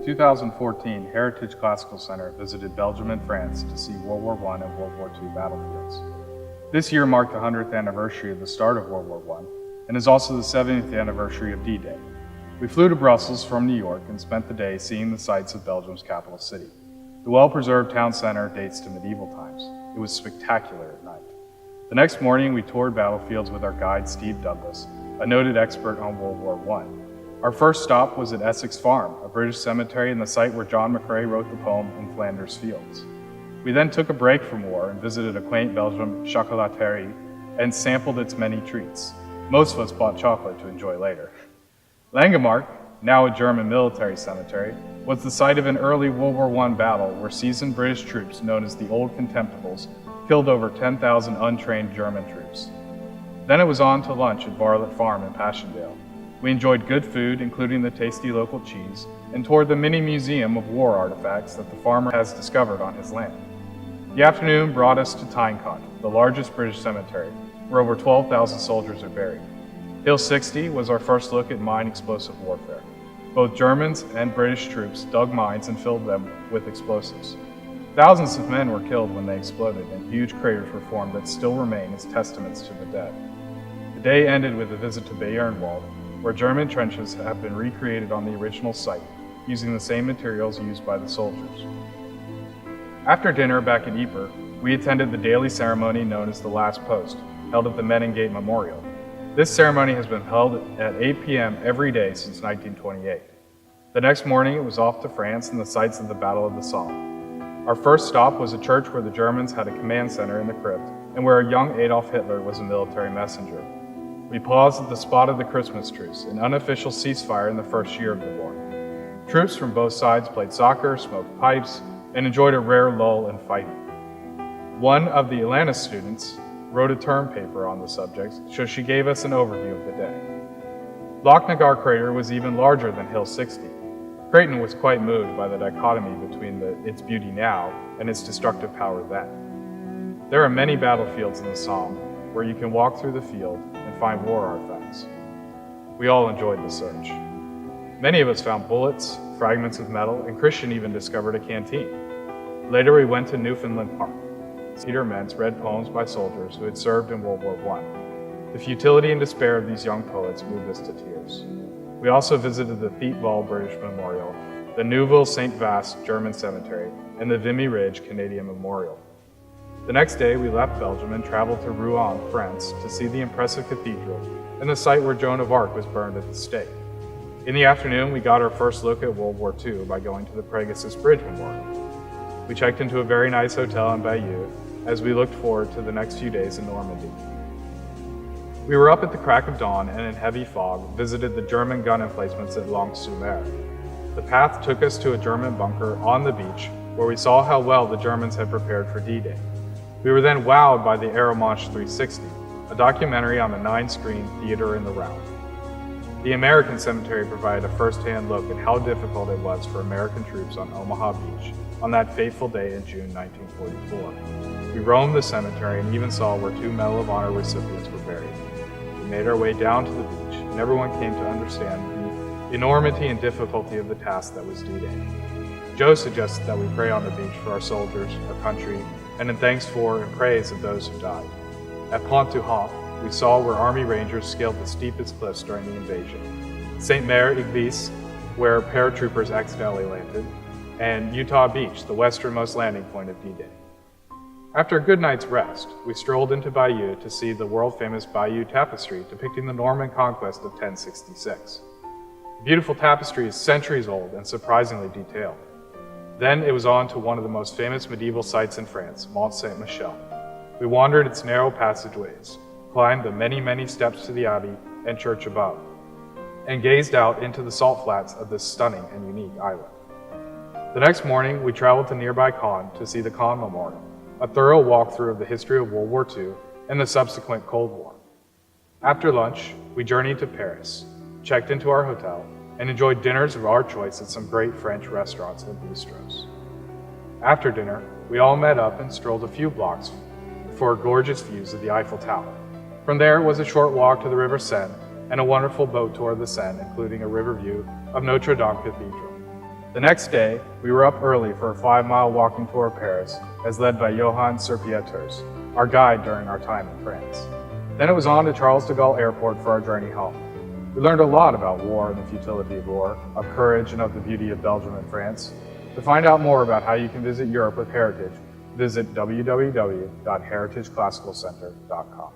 2014, Heritage Classical Center visited Belgium and France to see World War I and World War II battlefields. This year marked the 100th anniversary of the start of World War I and is also the 70th anniversary of D-Day. We flew to Brussels from New York and spent the day seeing the sights of Belgium's capital city. The well-preserved town center dates to medieval times. It was spectacular at night. The next morning, we toured battlefields with our guide, Steve Douglas, a noted expert on World War I. Our first stop was at Essex Farm, a British cemetery and the site where John McCrae wrote the poem In Flanders Fields. We then took a break from war and visited a quaint Belgian chocolaterie and sampled its many treats. Most of us bought chocolate to enjoy later. Langemark, now a German military cemetery, was the site of an early World War I battle where seasoned British troops known as the Old Contemptibles killed over 10,000 untrained German troops. Then it was on to lunch at Varlet Farm in Passchendaele. We enjoyed good food, including the tasty local cheese, and toured the mini museum of war artifacts that the farmer has discovered on his land. The afternoon brought us to Tynecott, the largest British cemetery, where over 12,000 soldiers are buried. Hill 60 was our first look at mine explosive warfare. Both Germans and British troops dug mines and filled them with explosives. Thousands of men were killed when they exploded, and huge craters were formed that still remain as testaments to the dead. The day ended with a visit to Bayernwald, where German trenches have been recreated on the original site, using the same materials used by the soldiers. After dinner back at Ypres, we attended the daily ceremony known as the Last Post, held at the Meningate Memorial. This ceremony has been held at 8 p.m. every day since 1928. The next morning, it was off to France and the sites of the Battle of the Somme. Our first stop was a church where the Germans had a command center in the crypt and where a young Adolf Hitler was a military messenger. We paused at the spot of the Christmas truce, an unofficial ceasefire in the first year of the war. Troops from both sides played soccer, smoked pipes, and enjoyed a rare lull in fighting. One of the Atlantis students wrote a term paper on the subject, so she gave us an overview of the day. Lochnagar crater was even larger than Hill 60. Creighton was quite moved by the dichotomy between its beauty now and its destructive power then. There are many battlefields in the Somme where you can walk through the field and find war artifacts. We all enjoyed the search. Many of us found bullets, fragments of metal, and Christian even discovered a canteen. Later we went to Newfoundland Park. Peter Mentz read poems by soldiers who had served in World War I. The futility and despair of these young poets moved us to tears. We also visited the Thiepval British Memorial, the Neuville St. Vaast German Cemetery, and the Vimy Ridge Canadian Memorial. The next day, we left Belgium and traveled to Rouen, France, to see the impressive cathedral and the site where Joan of Arc was burned at the stake. In the afternoon, we got our first look at World War II by going to the Pegasus Bridge Memorial. We checked into a very nice hotel in Bayeux as we looked forward to the next few days in Normandy. We were up at the crack of dawn and in heavy fog visited the German gun emplacements at Lens-sur-Mer. The path took us to a German bunker on the beach where we saw how well the Germans had prepared for D-Day. We were then wowed by the Aeromanche 360, a documentary on a 9-screen theater in the round. The American cemetery provided a first-hand look at how difficult it was for American troops on Omaha Beach on that fateful day in June 1944. We roamed the cemetery and even saw where 2 Medal of Honor recipients were buried. We made our way down to the beach, and everyone came to understand the enormity and difficulty of the task that was D-Day. Joe suggested that we pray on the beach for our soldiers, our country, and in thanks for and praise of those who died. At Pont du Hoc, we saw where Army Rangers scaled the steepest cliffs during the invasion, St. Mère-Église, where paratroopers accidentally landed, and Utah Beach, the westernmost landing point of D-Day. After a good night's rest, we strolled into Bayeux to see the world-famous Bayeux Tapestry depicting the Norman conquest of 1066. The beautiful tapestry is centuries old and surprisingly detailed. Then it was on to one of the most famous medieval sites in France, Mont Saint-Michel. We wandered its narrow passageways, climbed the many steps to the abbey and church above, and gazed out into the salt flats of this stunning and unique island. The next morning, we traveled to nearby Caen to see the Caen Memorial, a thorough walkthrough of the history of World War II and the subsequent Cold War. After lunch, we journeyed to Paris, checked into our hotel, and enjoyed dinners of our choice at some great French restaurants and bistros. After dinner, we all met up and strolled a few blocks for gorgeous views of the Eiffel Tower. From there was a short walk to the River Seine and a wonderful boat tour of the Seine, including a river view of Notre Dame Cathedral. The next day, we were up early for a 5-mile walking tour of Paris, as led by Johann Serpieters, our guide during our time in France. Then it was on to Charles de Gaulle Airport for our journey home. We learned a lot about war and the futility of war, of courage and of the beauty of Belgium and France. To find out more about how you can visit Europe with heritage, visit www.heritageclassicalcenter.com.